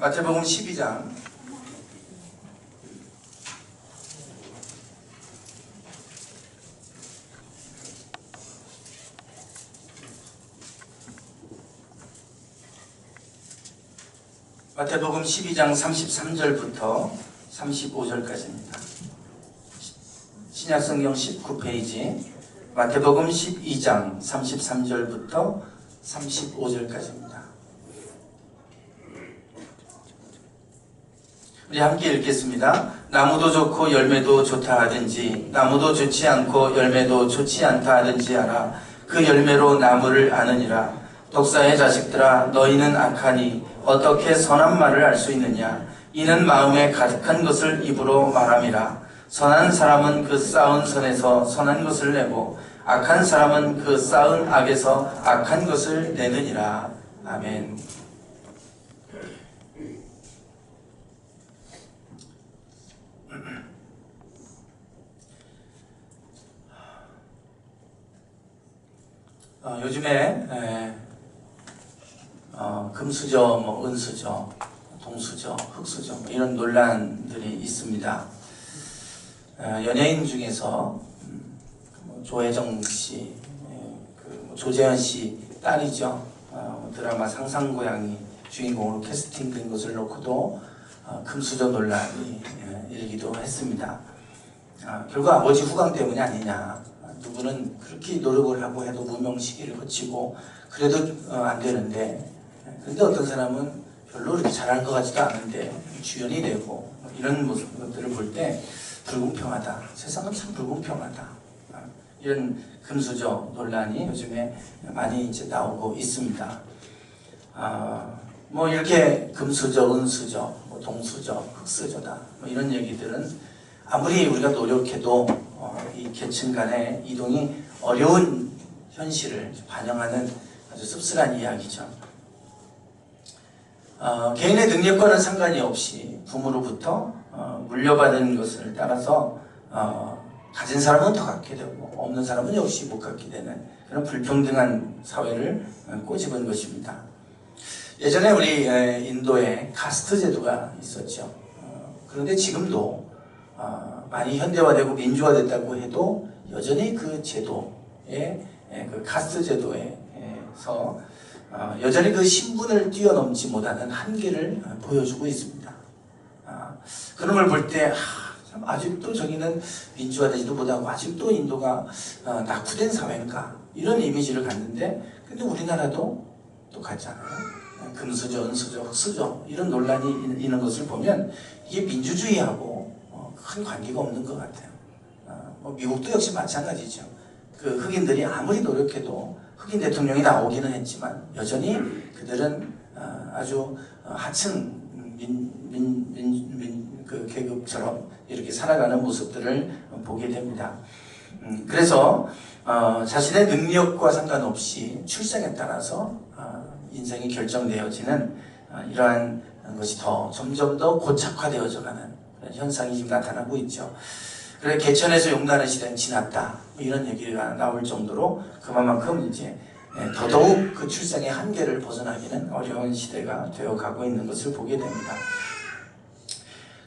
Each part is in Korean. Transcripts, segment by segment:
마태복음 12장 마태복음 12장 33절부터 35절까지입니다. 신약성경 19페이지 마태복음 12장 33절부터 35절까지입니다. 우리 함께 읽겠습니다. 나무도 좋고 열매도 좋다 하든지 나무도 좋지 않고 열매도 좋지 않다 하든지 알아. 그 열매로 나무를 아느니라. 독사의 자식들아, 너희는 악하니 어떻게 선한 말을 알 수 있느냐. 이는 마음에 가득한 것을 입으로 말함이라. 선한 사람은 그 쌓은 선에서 선한 것을 내고 악한 사람은 그 쌓은 악에서 악한 것을 내느니라. 아멘. 요즘에 금수저, 은수저, 동수저, 흑수저 이런 논란들이 있습니다. 연예인 중에서 조혜정 씨, 조재현 씨 딸이죠. 드라마 상상고양이 주인공으로 캐스팅된 것을 놓고도 금수저 논란이 일기도 했습니다. 결국 아버지 후광 때문이 아니냐. 누구는 그렇게 노력을 하고 해도 무명 시기를 거치고 그래도 안 되는데, 그런데 어떤 사람은 별로 그렇게 잘하는 것 같지도 않은데 주연이 되고 이런 모습들을 볼 때 불공평하다. 세상은 참 불공평하다. 이런 금수저 논란이 요즘에 많이 이제 나오고 있습니다. 뭐 이렇게 금수저, 은수저, 동수저, 흑수저다. 이런 얘기들은 아무리 우리가 노력해도 이 계층 간의 이동이 어려운 현실을 반영하는 아주 씁쓸한 이야기죠. 개인의 능력과는 상관이 없이 부모로부터 물려받은 것을 따라서 가진 사람은 더 갖게 되고 없는 사람은 역시 못 갖게 되는 그런 불평등한 사회를 꼬집은 것입니다. 예전에 우리 인도에 카스트 제도가 있었죠. 그런데 지금도 많이 현대화되고 민주화됐다고 해도 여전히 그 제도에, 그 카스트 제도에서 여전히 그 신분을 뛰어넘지 못하는 한계를 보여주고 있습니다. 그런 걸 볼 때 아직도 저기는 민주화되지도 못하고 아직도 인도가 낙후된 사회인가 이런 이미지를 갖는데, 근데 우리나라도 똑같잖아요. 금수저, 은수저, 흑수저 이런 논란이 있는 것을 보면 이게 민주주의하고 큰 관계가 없는 것 같아요. 미국도 역시 마찬가지죠. 그 흑인들이 아무리 노력해도 흑인 대통령이 나오기는 했지만 여전히 그들은 아주 하층 그 계급처럼 이렇게 살아가는 모습들을 보게 됩니다. 그래서 자신의 능력과 상관없이 출생에 따라서 인생이 결정되어지는 이러한 것이 점점 더 고착화되어져 가는 그런 현상이 지금 나타나고 있죠. 그래서 개천에서 용나는 시대는 지났다 이런 얘기가 나올 정도로 그만큼 이제 더더욱 그 출생의 한계를 벗어나기는 어려운 시대가 되어가고 있는 것을 보게 됩니다.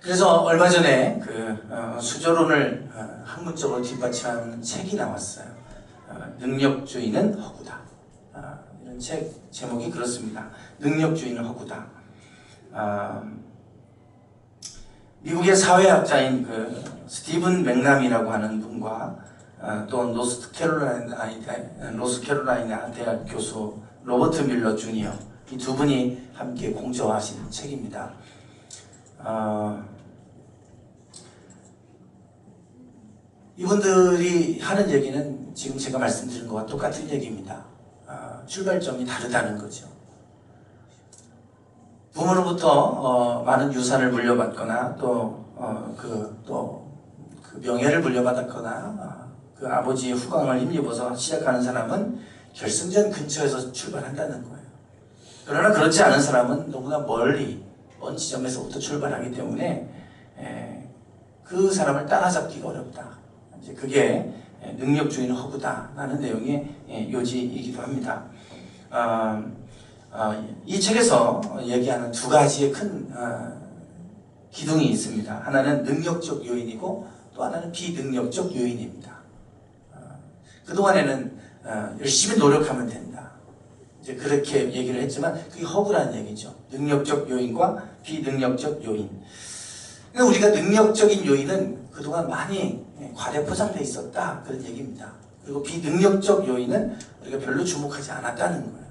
그래서 얼마 전에 그 수저론을 학문적으로 뒷받침하는 책이 나왔어요. 능력주의는 허구다. 이런 책 제목이 그렇습니다. 능력주의는 허구다. 미국의 사회학자인 그 스티븐 맥남이라고 하는 분과 또 노스캐롤라이나 대학 교수 로버트 밀러 주니어 이 두 분이 함께 공저하신 책입니다. 이분들이 하는 얘기는 지금 제가 말씀드린 것과 똑같은 얘기입니다. 출발점이 다르다는 거죠. 부모로부터 많은 유산을 물려받거나 또 그 명예를 물려받았거나 그 아버지의 후광을 힘입어서 시작하는 사람은 결승전 근처에서 출발한다는 거예요. 그러나 그렇지 않은 사람은 너무나 먼 지점에서부터 출발하기 때문에 그 사람을 따라잡기가 어렵다. 이제 그게 능력주의는 허구다라는 내용의 요지이기도 합니다. 이 책에서 얘기하는 두 가지의 큰 기둥이 있습니다. 하나는 능력적 요인이고 또 하나는 비능력적 요인입니다. 그동안에는 열심히 노력하면 된다. 이제 그렇게 얘기를 했지만 그게 허구라는 얘기죠. 능력적 요인과 비능력적 요인. 그러니까 우리가 능력적인 요인은 그동안 많이 과대포장되어 있었다. 그런 얘기입니다. 그리고 비능력적 요인은 우리가 별로 주목하지 않았다는 거예요.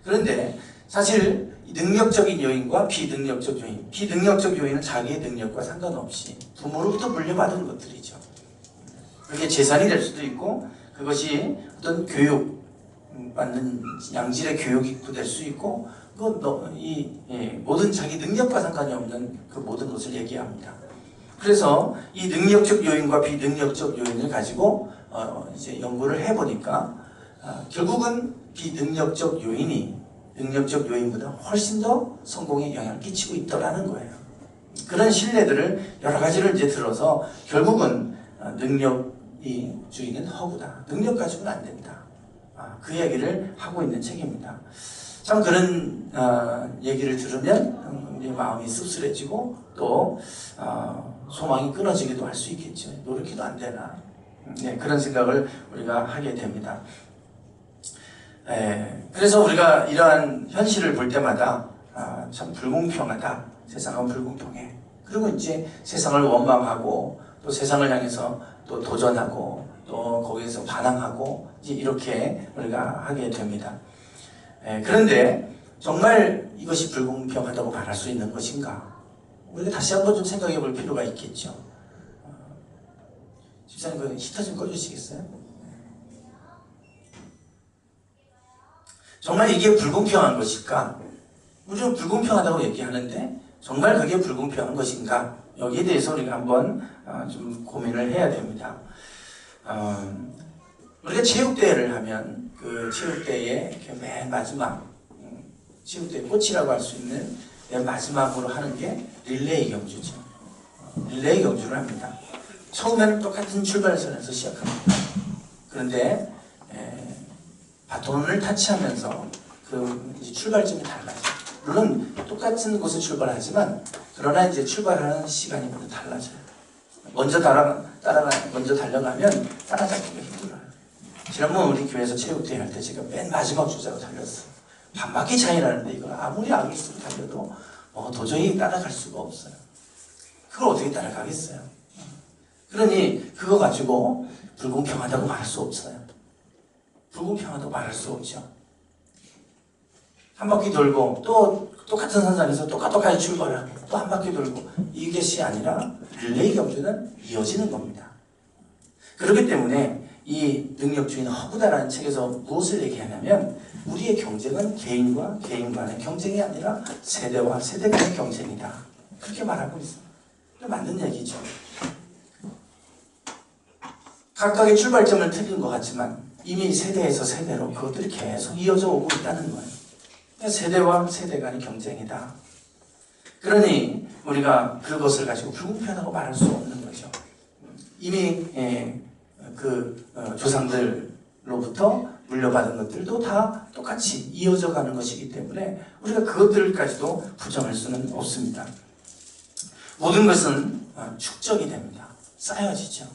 그런데 사실 능력적인 요인과 비능력적 요인, 비능력적 요인은 자기의 능력과 상관없이 부모로부터 물려받은 것들이죠. 그게 재산이 될 수도 있고 그것이 어떤 교육받는 양질의 교육이 될 수 있고 모든 자기 능력과 상관이 없는 그 모든 것을 얘기합니다. 그래서 이 능력적 요인과 비능력적 요인을 가지고 이제 연구를 해보니까 결국은 비능력적 요인이 능력적 요인보다 훨씬 더 성공에 영향을 끼치고 있더라는 거예요. 그런 신뢰들을 여러 가지를 이제 들어서 결국은 능력이 주인은 허구다. 능력 가지고는 안 된다. 그 이야기를 하고 있는 책입니다. 참 그런 얘기를 들으면 우리 마음이 씁쓸해지고 또 소망이 끊어지기도 할 수 있겠죠. 노력해도 안 되나. 네, 그런 생각을 우리가 하게 됩니다. 그래서 우리가 이러한 현실을 볼 때마다 참 불공평하다. 세상은 불공평해. 그리고 이제 세상을 원망하고 또 세상을 향해서 또 도전하고 또 거기에서 반항하고 이제 이렇게 우리가 하게 됩니다. 그런데 정말 이것이 불공평하다고 말할 수 있는 것인가? 우리가 다시 한번 좀 생각해 볼 필요가 있겠죠. 집사님 그 히터 좀 꺼주시겠어요? 정말 이게 불공평한 것일까? 우리는 불공평하다고 얘기하는데 정말 그게 불공평한 것인가? 여기에 대해서 우리가 한번 좀 고민을 해야 됩니다. 우리가 체육대회를 하면 그 체육대회의 맨 마지막 체육대회 꽃이라고 할 수 있는 맨 마지막으로 하는 게 릴레이 경주죠. 릴레이 경주를 합니다. 처음에는 똑같은 출발선에서 시작합니다. 그런데 바톤을 타치하면서 그 이제 출발점이 달라져요. 물론 똑같은 곳에 출발하지만 그러나 이제 출발하는 시간이 모두 달라져요. 먼저 달려가면 따라잡기가 힘들어요. 지난번 우리 교회에서 체육대회 할 때 제가 맨 마지막 주자로 달렸어요. 반 바퀴 차이 나는데 이걸 아무리 악일수로 달려도 도저히 따라갈 수가 없어요. 그걸 어떻게 따라가겠어요? 그러니 그거 가지고 불공평하다고 말할 수 없어요. 불공평하다고 말할 수 없죠. 한 바퀴 돌고 또 똑같은 선상에서 똑같이 출발하고 또 한 바퀴 돌고 이것이 아니라 릴레이 경주는 이어지는 겁니다. 그렇기 때문에 이 능력주의는 허구다라는 책에서 무엇을 얘기하냐면 우리의 경쟁은 개인과 개인 간의 경쟁이 아니라 세대와 세대 간의 경쟁이다. 그렇게 말하고 있어요. 맞는 얘기죠. 각각의 출발점을 틀린 것 같지만 이미 세대에서 세대로 그것들이 계속 이어져 오고 있다는 거예요. 세대와 세대 간의 경쟁이다. 그러니 우리가 그것을 가지고 불공평하다고 말할 수 없는 거죠. 이미 조상들로부터 물려받은 것들도 다 똑같이 이어져 가는 것이기 때문에 우리가 그것들까지도 부정할 수는 없습니다. 모든 것은 축적이 됩니다. 쌓여지죠.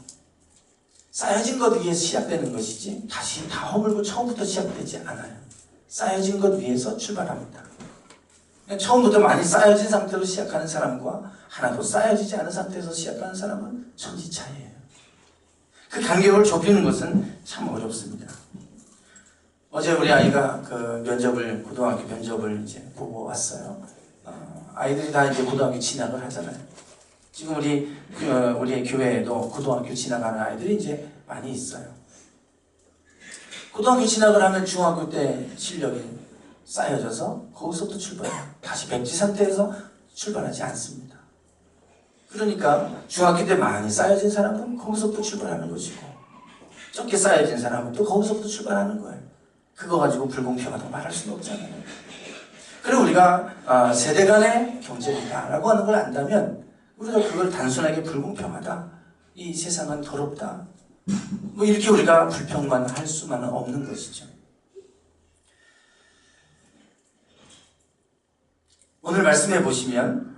쌓여진 것 위에서 시작되는 것이지 다시 다 허물고 처음부터 시작되지 않아요. 쌓여진 것 위에서 출발합니다. 처음부터 많이 쌓여진 상태로 시작하는 사람과 하나도 쌓여지지 않은 상태에서 시작하는 사람은 천지 차이예요. 그 간격을 좁히는 것은 참 어렵습니다. 어제 우리 아이가 고등학교 면접을 이제 보고 왔어요. 아이들이 다 이제 고등학교 진학을 하잖아요. 지금 우리 교회에도 고등학교 진학하는 아이들이 이제 많이 있어요. 고등학교 진학을 하면 중학교 때 실력이 쌓여져서 거기서부터 출발해요. 다시 백지 상태에서 출발하지 않습니다. 그러니까 중학교 때 많이 쌓여진 사람은 거기서부터 출발하는 것이고 적게 쌓여진 사람은 또 거기서부터 출발하는 거예요. 그거 가지고 불공평하다고 말할 수는 없잖아요. 그리고 우리가 세대 간의 경쟁이다라고 하는 걸 안다면 우리가 그걸 단순하게 불공평하다, 이 세상은 더럽다, 이렇게 우리가 불평만 할 수만은 없는 것이죠. 오늘 말씀해 보시면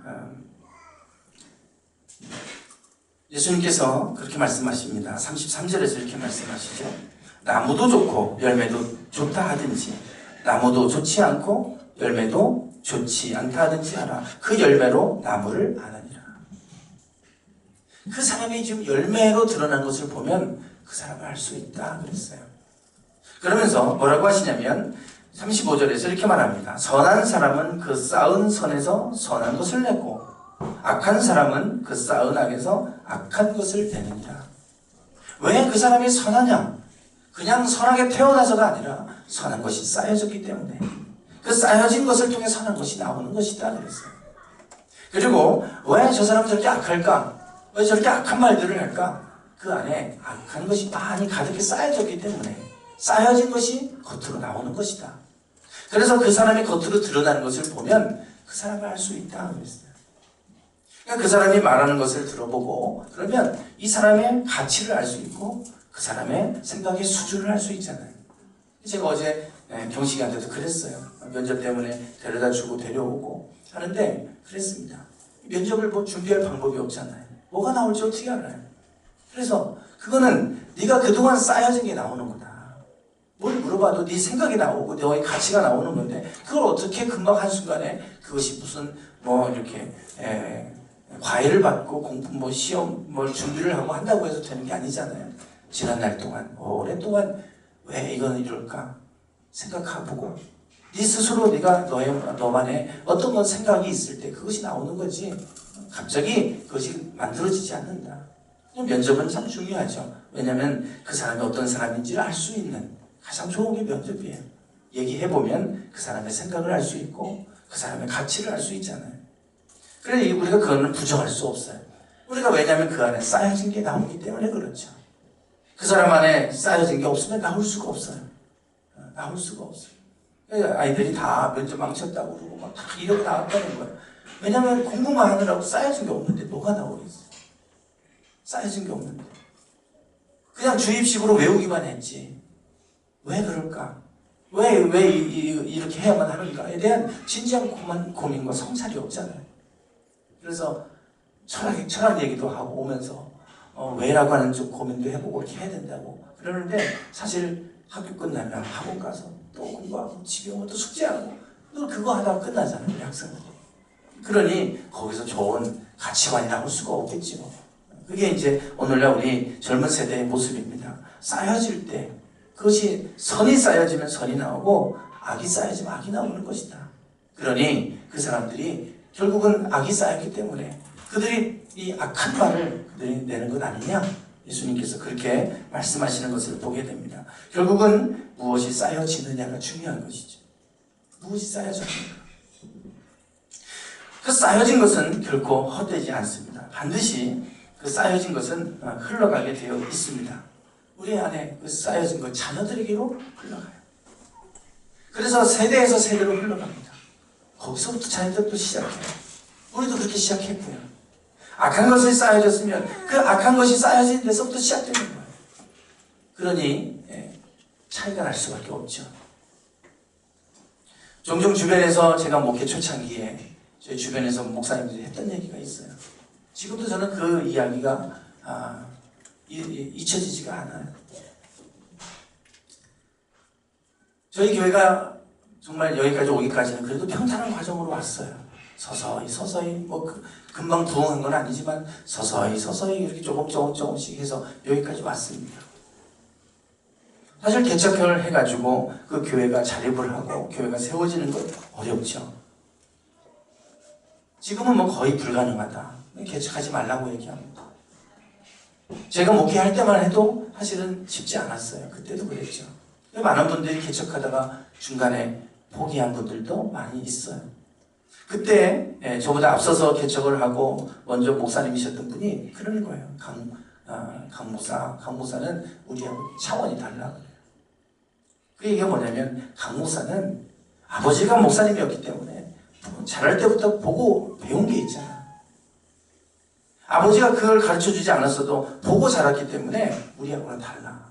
예수님께서 그렇게 말씀하십니다. 33절에서 이렇게 말씀하시죠. 나무도 좋고 열매도 좋다 하든지 나무도 좋지 않고 열매도 좋지 않다 하든지 하라. 그 열매로 나무를 아느니라. 그 사람이 지금 열매로 드러난 것을 보면 그 사람을 알 수 있다 그랬어요. 그러면서 뭐라고 하시냐면 35절에서 이렇게 말합니다. 선한 사람은 그 쌓은 선에서 선한 것을 내고 악한 사람은 그 쌓은 악에서 악한 것을 내느니라. 왜 그 사람이 선하냐? 그냥 선하게 태어나서가 아니라 선한 것이 쌓여졌기 때문에 그 쌓여진 것을 통해 선한 것이 나오는 것이다 그랬어요. 그리고 왜 저 사람은 저렇게 악할까? 왜 저렇게 악한 말들을 할까? 그 안에 악한 것이 많이 가득히 쌓여졌기 때문에 쌓여진 것이 겉으로 나오는 것이다. 그래서 그 사람이 겉으로 드러나는 것을 보면 그 사람을 알 수 있다 그랬어요. 그러니까 그 사람이 말하는 것을 들어보고 그러면 이 사람의 가치를 알 수 있고 그 사람의 생각의 수준을 알 수 있잖아요. 제가 어제 경식이한테도 그랬어요. 면접 때문에 데려다 주고 데려오고 하는데 그랬습니다. 면접을 뭐 준비할 방법이 없잖아요. 뭐가 나올지 어떻게 알아요? 그래서 그거는 네가 그동안 쌓여진 게 나오는 거다. 뭘 물어봐도 네 생각이 나오고 너의 가치가 나오는 건데 그걸 어떻게 금방 한순간에 그것이 무슨 뭐 이렇게 과외를 받고 공부 뭐 시험 뭘 준비를 하고 한다고 해서 되는 게 아니잖아요. 지난 날 동안 오랫동안 왜 이건 이럴까 생각해보고 네 스스로 네가 너만의 어떤 건 생각이 있을 때 그것이 나오는 거지 갑자기 그것이 만들어지지 않는다. 면접은 참 중요하죠. 왜냐하면 그 사람이 어떤 사람인지를 알 수 있는 가장 좋은 게 면접이에요. 얘기해보면 그 사람의 생각을 알 수 있고 그 사람의 가치를 알 수 있잖아요. 그래서 우리가 그거는 부정할 수 없어요. 우리가 왜냐하면 그 안에 쌓여진 게 나오기 때문에 그렇죠. 그 사람 안에 쌓여진 게 없으면 나올 수가 없어요. 나올 수가 없어요. 아이들이 다 면접 망쳤다고 그러고 막 다 이러고 나왔다는 거예요. 왜냐하면 공부만 하느라고 쌓여진 게 없는데 뭐가 나오겠어요. 쌓여진 게 없는데 그냥 주입식으로 외우기만 했지. 왜 그럴까? 왜 이렇게 해야만 하는가에 대한 진지한 고민과 성찰이 없잖아요. 그래서 철학 얘기도 하고 오면서 왜라고 하는 좀 고민도 해보고 이렇게 해야 된다고 그러는데 사실 학교 끝나면 학원 가서 또 공부하고 집에 오면 또 숙제하고 또 그거 하다가 끝나잖아요. 우리 학생들이. 그러니 거기서 좋은 가치관이 나올 수가 없겠죠. 그게 이제 오늘날 우리 젊은 세대의 모습입니다. 쌓여질 때 그것이 선이 쌓여지면 선이 나오고 악이 쌓여지면 악이 나오는 것이다. 그러니 그 사람들이 결국은 악이 쌓였기 때문에 그들이 이 악한 말을 그들이 내는 것 아니냐? 예수님께서 그렇게 말씀하시는 것을 보게 됩니다. 결국은 무엇이 쌓여지느냐가 중요한 것이죠. 무엇이 쌓여졌는가? 그 쌓여진 것은 결코 헛되지 않습니다. 반드시 그 쌓여진 것은 흘러가게 되어 있습니다. 우리 안에 그 쌓여진 것 자녀들에게로 흘러가요. 그래서 세대에서 세대로 흘러갑니다. 거기서부터 자녀들도 시작해요. 우리도 그렇게 시작했고요. 악한 것이 쌓여졌으면 그 악한 것이 쌓여진 데서부터 시작되는 거예요. 그러니 차이가 날 수밖에 없죠. 종종 주변에서 제가 목회 초창기에 저희 주변에서 목사님들이 했던 얘기가 있어요. 지금도 저는 그 이야기가 잊혀지지가 않아요. 저희 교회가 정말 여기까지 오기까지는 그래도 평탄한 과정으로 왔어요. 서서히 뭐 금방 부흥한 건 아니지만 서서히 이렇게 조금씩 해서 여기까지 왔습니다. 사실 개척을 해가지고 그 교회가 자립을 하고 교회가 세워지는 건 어렵죠. 지금은 뭐 거의 불가능하다. 개척하지 말라고 얘기합니다. 제가 목회할 때만 해도 사실은 쉽지 않았어요. 그때도 그랬죠. 많은 분들이 개척하다가 중간에 포기한 분들도 많이 있어요. 그때 저보다 앞서서 개척을 하고 먼저 목사님이셨던 분이 그러는 거예요. 강 목사는 우리하고 차원이 달라 그래요. 그 얘기가 뭐냐면 강 목사는 아버지가 목사님이었기 때문에 자랄 때부터 보고 배운 게 있잖아. 아버지가 그걸 가르쳐주지 않았어도 보고 자랐기 때문에 우리하고는 달라.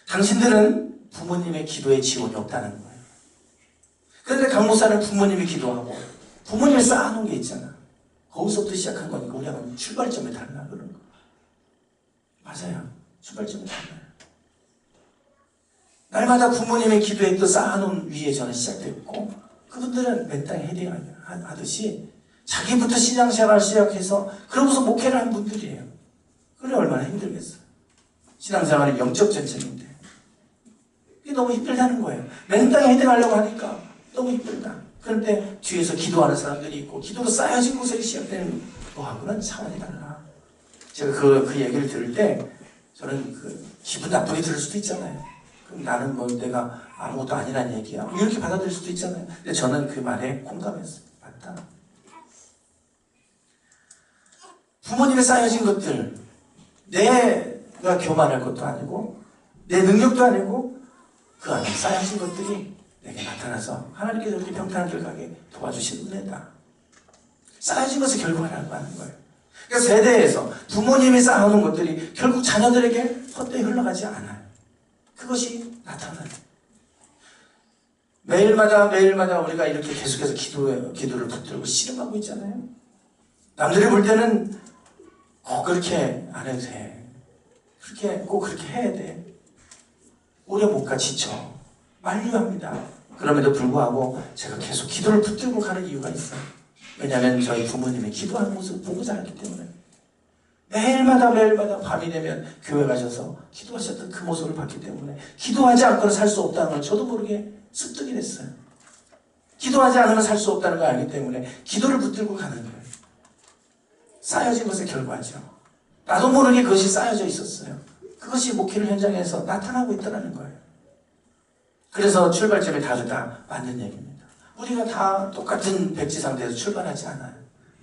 당신들은 부모님의 기도에 지원이 없다는 거예요. 그런데 강 목사는 부모님이 기도하고 부모님이 쌓아놓은 게 있잖아. 거기서부터 시작한 거니까 우리가 출발점이 달라 그런 거. 맞아요. 출발점이 달라요. 날마다 부모님의 기도에 또 쌓아놓은 위에 저는 시작됐고 그분들은 맨 땅에 헤딩하듯이 자기부터 신앙생활을 시작해서 그러고서 목회를 한 분들이에요. 그래 얼마나 힘들겠어요. 신앙생활이 영적 전쟁인데 이게 너무 힘들다는 거예요. 맨 땅에 헤딩하려고 하니까 너무 힘들다. 그런데 뒤에서 기도하는 사람들이 있고 기도로 쌓여진 곳에 시작되는 거하고는 차원이 달라. 제가 그 얘기를 들을 때 저는 기분 나쁘게 들을 수도 있잖아요. 그럼 나는 뭐 내가 아무것도 아니란 얘기야. 이렇게 받아들일 수도 있잖아요. 근데 저는 그 말에 공감했어요. 맞다. 부모님에 쌓여진 것들, 내가 교만할 것도 아니고 내 능력도 아니고 그 안에 쌓여진 것들이 내게 나타나서 하나님께서 이렇게 평탄한 길 가게 도와주신 은혜다. 쌓여진 것을 결과라고 하는 거예요. 그러니까 세대에서 부모님이 쌓아놓은 것들이 결국 자녀들에게 헛되이 흘러가지 않아요. 그것이 나타나요. 매일마다 우리가 이렇게 계속해서 기도를 붙들고 씨름하고 있잖아요. 남들이 볼 때는 그렇게 안 해도 돼. 꼭 그렇게 해야 돼. 오래 못 가 지쳐. 만류합니다. 그럼에도 불구하고 제가 계속 기도를 붙들고 가는 이유가 있어요. 왜냐하면 저희 부모님이 기도하는 모습을 보고 자랐기 때문에 매일마다 밤이 되면 교회 가셔서 기도하셨던 그 모습을 봤기 때문에 기도하지 않고는 살 수 없다는 걸 저도 모르게 습득이 됐어요. 기도하지 않으면 살 수 없다는 걸 알기 때문에 기도를 붙들고 가는 거예요. 쌓여진 것의 결과죠. 나도 모르게 그것이 쌓여져 있었어요. 그것이 목회를 현장에서 나타나고 있더라는 거예요. 그래서 출발점이 다르다 맞는 얘기입니다. 우리가 다 똑같은 백지 상태에서 출발하지 않아요.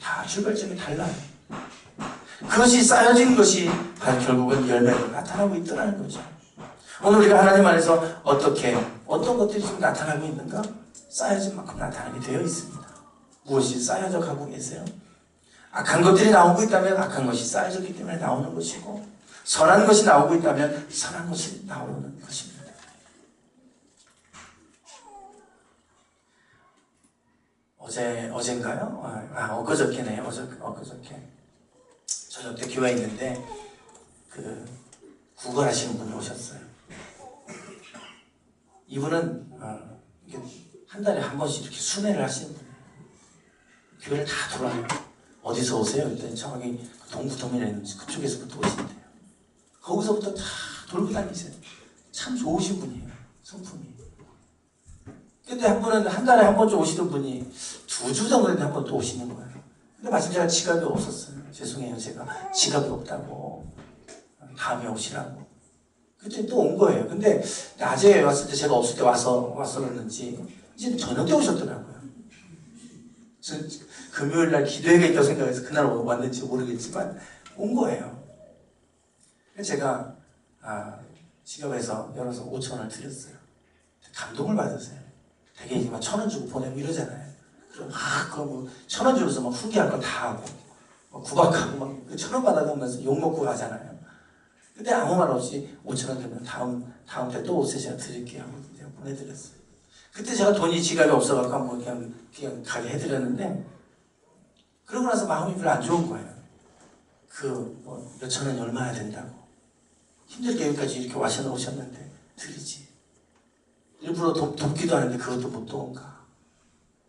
다 출발점이 달라요. 그것이 쌓여진 것이 결국은 열매로 나타나고 있더라는 거죠. 오늘 우리가 하나님 안에서 어떤 것들이 지금 나타나고 있는가? 쌓여진 만큼 나타나게 되어 있습니다. 무엇이 쌓여져 가고 계세요? 악한 것들이 나오고 있다면 악한 것이 쌓여졌기 때문에 나오는 것이고 선한 것이 나오고 있다면 선한 것이 나오는 것입니다. 어젠가요? 엊그저께네요. 엊그저께. 저녁 때 교회에 있는데 구걸하시는 분이 오셨어요. 이분은 한 달에 한 번씩 이렇게 순회를 하시는 분이에요. 교회를 다 돌아요. 어디서 오세요? 그랬더니 저기 동부동이라 있는 그쪽에서부터 오신대요. 거기서부터 다 돌고 다니세요. 참 좋으신 분이에요. 성품이. 근데 한 분은 한 달에 한 번쯤 오시던 분이 2주 정도 됐는데 한 번 또 오시는 거예요. 근데 마침 제가 지갑이 없었어요. 죄송해요. 제가 지갑이 없다고. 다음에 오시라고. 그때 또 온 거예요. 근데 낮에 왔을 때 제가 없을 때 왔었는지 이제 저녁 때 오셨더라고요. 금요일날 기도회가 있다고 생각해서 그날 왔는지 모르겠지만 온 거예요. 제가 지갑에서 열어서 5,000원을 드렸어요. 감동을 받았어요. 되게 이제 막 1,000원 주고 보내고 이러잖아요. 그럼 막 1,000원 주고서 막 후기할 거 다 하고 막 구박하고 막 1,000원 받아가면서 욕 먹고 가잖아요. 근데 아무 말 없이 5,000원 들면 다음 때 또 오세요. 제가 드릴게요. 하고 제가 보내드렸어요. 그때 제가 돈이 지갑이 없어갖고 한번 그냥 가게 해드렸는데 그러고 나서 마음이 별로 안 좋은 거예요. 몇천 원이 얼마나 된다고. 힘들게 여기까지 이렇게 오셨는데 드리지. 일부러 돕기도 하는데 그것도 못 도운가.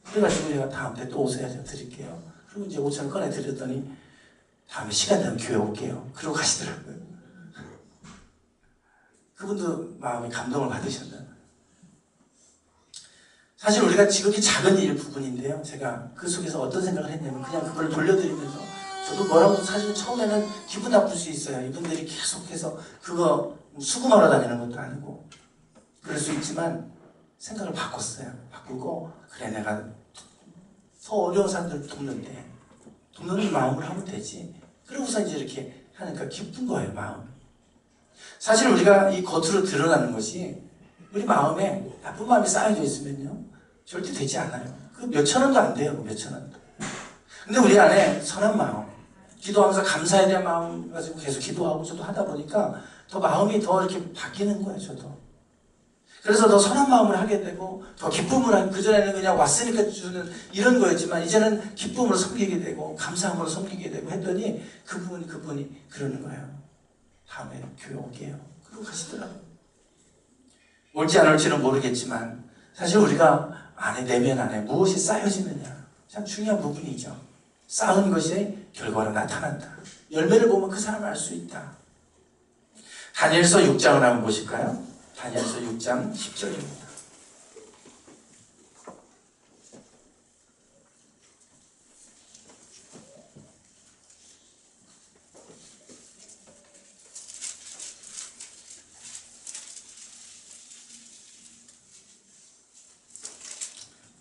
그래가지고 제가 다음 때 또 오세요. 제가 드릴게요. 그리고 이제 5,000원 꺼내 드렸더니 다음에 시간 되면 교회 올게요. 그러고 가시더라고요. 그분도 마음에 감동을 받으셨나요? 사실 우리가 지극히 작은 일 부분인데요. 제가 그 속에서 어떤 생각을 했냐면 그냥 그걸 돌려드리면서 저도 뭐라고 사실 처음에는 기분 나쁠 수 있어요. 이분들이 계속해서 그거 수금하러 다니는 것도 아니고 그럴 수 있지만 생각을 바꿨어요. 바꾸고 그래 내가 더 어려운 사람들 돕는 마음을 하면 되지. 그러고서 이제 이렇게 하니까 기쁜 거예요. 마음. 사실 우리가 이 겉으로 드러나는 것이 우리 마음에 나쁜 마음이 쌓여져 있으면요 절대 되지 않아요. 그 몇천 원도 안 돼요. 몇천 원도. 근데 우리 안에 선한 마음, 기도하면서 감사에 대한 마음 가지고 계속 기도하고 저도 하다 보니까 더 마음이 더 이렇게 바뀌는 거예요. 저도. 그래서 더 선한 마음을 하게 되고 더 기쁨을 하고, 그전에는 그냥 왔으니까 주는 이런 거였지만 이제는 기쁨으로 섬기게 되고 감사함으로 섬기게 되고 했더니 그분이 그러는 거예요. 다음에 교회 올게요. 그러고 가시더라고요. 올지 안 올지는 모르겠지만 사실 우리가 내면 안에 무엇이 쌓여지느냐 참 중요한 부분이죠. 쌓은 것이 결과로 나타난다. 열매를 보면 그 사람을 알 수 있다. 다니엘서 6장을 한번 보실까요? 다니엘서 6장 10절입니다.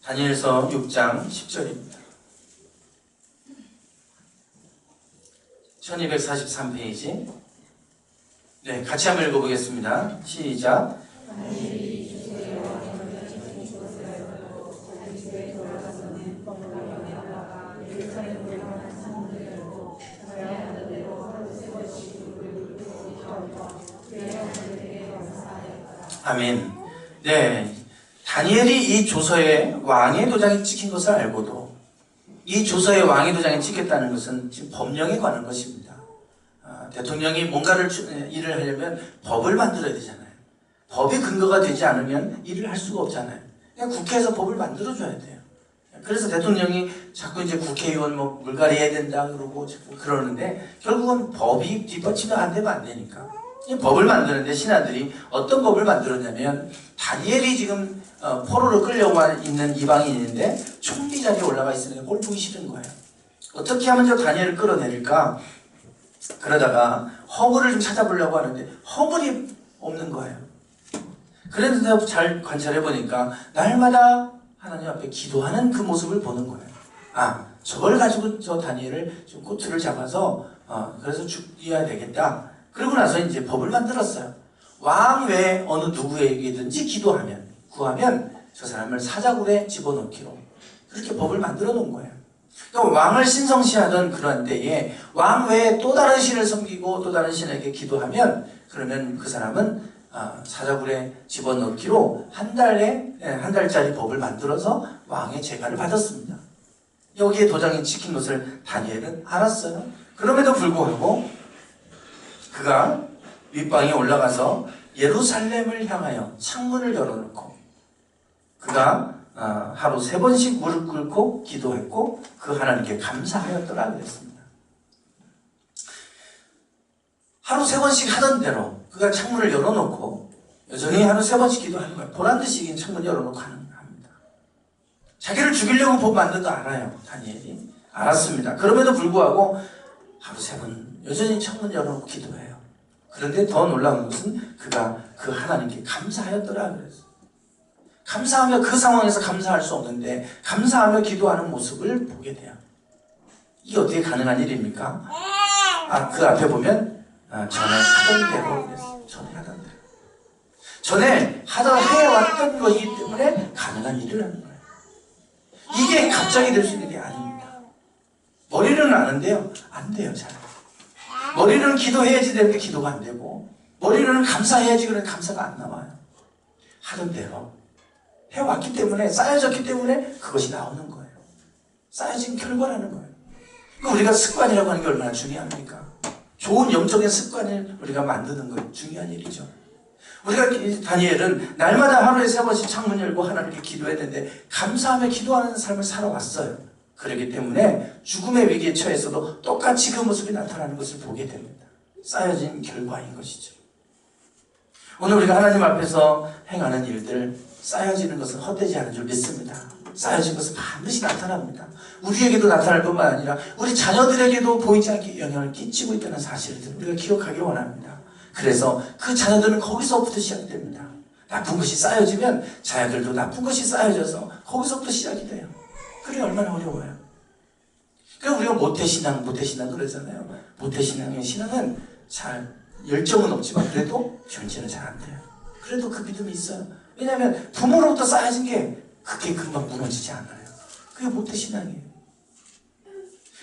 다니엘서 6장 10절입니다. 1243페이지. 네, 같이 한번 읽어보겠습니다. 시작. 아멘. 네, 다니엘이 이 조서에 왕의 도장이 찍힌 것을 알고도 이 조서에 왕의 도장이 찍혔다는 것은 지금 법령에 관한 것입니다. 대통령이 뭔가를 일을 하려면 법을 만들어야 되잖아요. 법이 근거가 되지 않으면 일을 할 수가 없잖아요. 그냥 국회에서 법을 만들어줘야 돼요. 그래서 대통령이 자꾸 이제 국회의원 물갈이 해야 된다 그러고 자꾸 그러는데 결국은 법이 뒷받침이 안 되면 안 되니까 이 법을 만드는데 신하들이 어떤 법을 만들었냐면 다니엘이 지금 포로로 끌려와 있는 이방인인데 총리 자리에 올라가 있으니까 꼴 보기 싫은 거예요. 어떻게 하면 저 다니엘을 끌어내릴까? 그러다가 허물을 좀 찾아보려고 하는데 허물이 없는 거예요. 그런데 잘 관찰해 보니까 날마다 하나님 앞에 기도하는 그 모습을 보는 거예요. 저걸 가지고 저 다니엘을 좀 꼬투를 잡아서 그래서 죽여야 되겠다. 그러고 나서 이제 법을 만들었어요. 왕 외에 어느 누구에게든지 구하면 저 사람을 사자굴에 집어넣기로 그렇게 법을 만들어 놓은 거예요. 그러니까 왕을 신성시하던 그런 때에 왕 외에 또 다른 신을 섬기고 또 다른 신에게 기도하면 그러면 그 사람은 사자굴에 집어넣기로 한 달짜리 법을 만들어서 왕의 제가를 받았습니다. 여기에 도장이 찍힌 것을 다니엘은 알았어요. 그럼에도 불구하고 그가 윗방에 올라가서 예루살렘을 향하여 창문을 열어놓고 그가 하루 3번씩 무릎 꿇고 기도했고 그 하나님께 감사하였더라 그랬습니다. 하루 3번씩 하던 대로 그가 창문을 열어놓고 여전히 하루 3번씩 기도하는 거예요. 보란듯이 창문 열어놓고 합니다. 자기를 죽이려고 법 만든 거 알아요. 다니엘이 알았습니다. 그럼에도 불구하고 하루 3번 여전히 창문 열어놓고 기도해요. 그런데 더 놀라운 것은 그가 그 하나님께 감사하였더라 그랬어요. 감사하며 그 상황에서 감사할 수 없는데 감사하며 기도하는 모습을 보게 돼요. 이게 어떻게 가능한 일입니까? 그 앞에 보면 전에 하던 대로 그랬어요. 전에 해왔던 것이기 때문에 가능한 일을 하는 거예요. 이게 갑자기 될 수 있는 게 아닙니다. 머리로는 아는데요. 안 돼요. 잘. 머리로는 기도해야지 되는데 기도가 안 되고 머리로는 감사해야지 그런데 감사가 안 나와요. 하던 대로 해왔기 때문에 쌓여졌기 때문에 그것이 나오는 거예요. 쌓여진 결과라는 거예요. 우리가 습관이라고 하는 게 얼마나 중요합니까? 좋은 영적인 습관을 우리가 만드는 거 중요한 일이죠. 우리가 다니엘은 날마다 하루에 3번씩 창문 열고 하나님께 기도했는데 감사하며 기도하는 삶을 살아왔어요. 그렇기 때문에 죽음의 위기에 처해서도 똑같이 그 모습이 나타나는 것을 보게 됩니다. 쌓여진 결과인 것이죠. 오늘 우리가 하나님 앞에서 행하는 일들 쌓여지는 것은 헛되지 않은 줄 믿습니다. 쌓여진 것은 반드시 나타납니다. 우리에게도 나타날 뿐만 아니라 우리 자녀들에게도 보이지 않게 영향을 끼치고 있다는 사실을 우리가 기억하길 원합니다. 그래서 그 자녀들은 거기서부터 시작됩니다. 나쁜 것이 쌓여지면 자녀들도 나쁜 것이 쌓여져서 거기서부터 시작이 돼요. 그게 얼마나 어려워요. 그래서 우리가 모태신앙 그러잖아요. 모태신앙의 신앙은 잘 열정은 없지만 그래도 현재는 잘 안 돼요. 그래도 그 믿음이 있어요. 왜냐하면 부모로부터 쌓여진 게 그게 금방 무너지지 않아요. 그게 모태신앙이에요.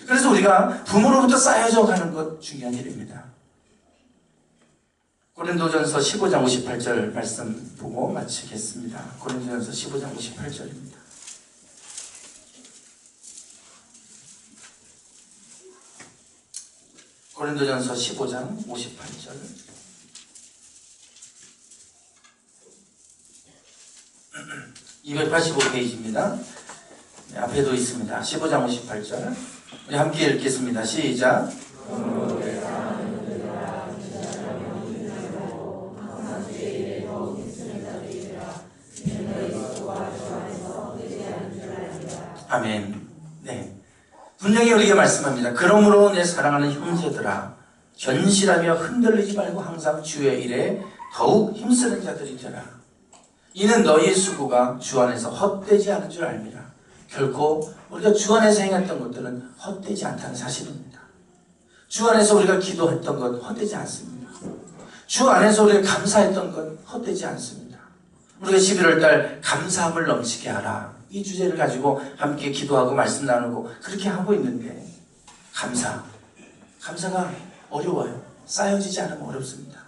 그래서 우리가 부모로부터 쌓여져 가는 것 중요한 일입니다. 고린도전서 15장 58절 말씀 보고 마치겠습니다. 고린도전서 15장 58절입니다. 고린도전서 15장 58절. (285페이지입니다) 네, 앞에도 있습니다. 15장 58절. 우리 함께 읽겠습니다. 시작. 아멘. 네. 분명히 우리에게 말씀합니다. 그러므로 내 사랑하는 형제들아, 견실하며 흔들리지 말고 항상 주의 일에 더욱 힘쓰는 자들이 되라. 이는 너희의 수고가 주 안에서 헛되지 않은 줄 알미라. 결코 우리가 주 안에서 행했던 것들은 헛되지 않다는 사실입니다. 주 안에서 우리가 기도했던 것 헛되지 않습니다. 주 안에서 우리가 감사했던 것 헛되지 않습니다. 우리가 11월달 감사함을 넘치게 하라, 이 주제를 가지고 함께 기도하고 말씀 나누고 그렇게 하고 있는데, 감사가 어려워요. 쌓여지지 않으면 어렵습니다.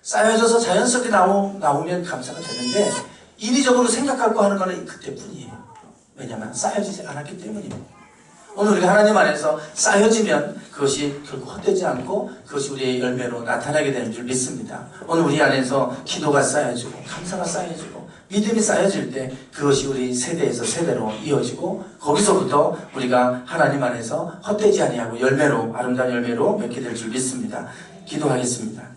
쌓여져서 자연스럽게 나오면 감사가 되는데, 인위적으로 생각하고 하는 것은 그때뿐이에요. 왜냐하면 쌓여지지 않았기 때문입니다. 오늘 우리가 하나님 안에서 쌓여지면 그것이 결국 헛되지 않고 그것이 우리의 열매로 나타나게 되는 줄 믿습니다. 오늘 우리 안에서 기도가 쌓여지고 감사가 쌓여지고 믿음이 쌓여질 때 그것이 우리 세대에서 세대로 이어지고, 거기서부터 우리가 하나님 안에서 헛되지 아니하고 열매로, 아름다운 열매로 맺게 될 줄 믿습니다. 기도하겠습니다.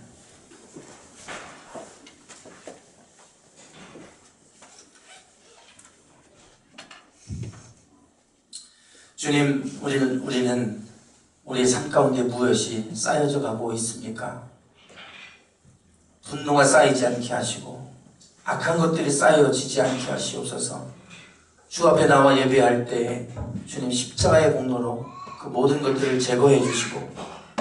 주님, 우리는 우리의 삶 가운데 무엇이 쌓여져 가고 있습니까? 분노가 쌓이지 않게 하시고 악한 것들이 쌓여지지 않게 하시옵소서. 주 앞에 나와 예배할 때 주님 십자가의 공로로 그 모든 것들을 제거해 주시고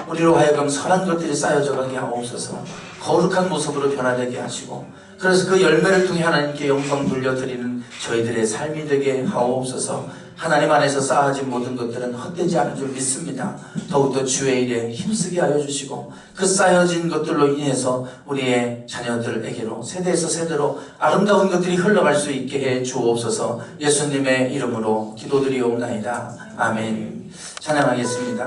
우리로 하여금 선한 것들이 쌓여져 가게 하옵소서. 거룩한 모습으로 변화되게 하시고, 그래서 그 열매를 통해 하나님께 영광 돌려드리는 저희들의 삶이 되게 하옵소서. 하나님 안에서 쌓아진 모든 것들은 헛되지 않은 줄 믿습니다. 더욱더 주의 일에 힘쓰게 하여 주시고, 그 쌓여진 것들로 인해서 우리의 자녀들에게로 세대에서 세대로 아름다운 것들이 흘러갈 수 있게 해 주옵소서. 예수님의 이름으로 기도드리옵나이다. 아멘. 찬양하겠습니다.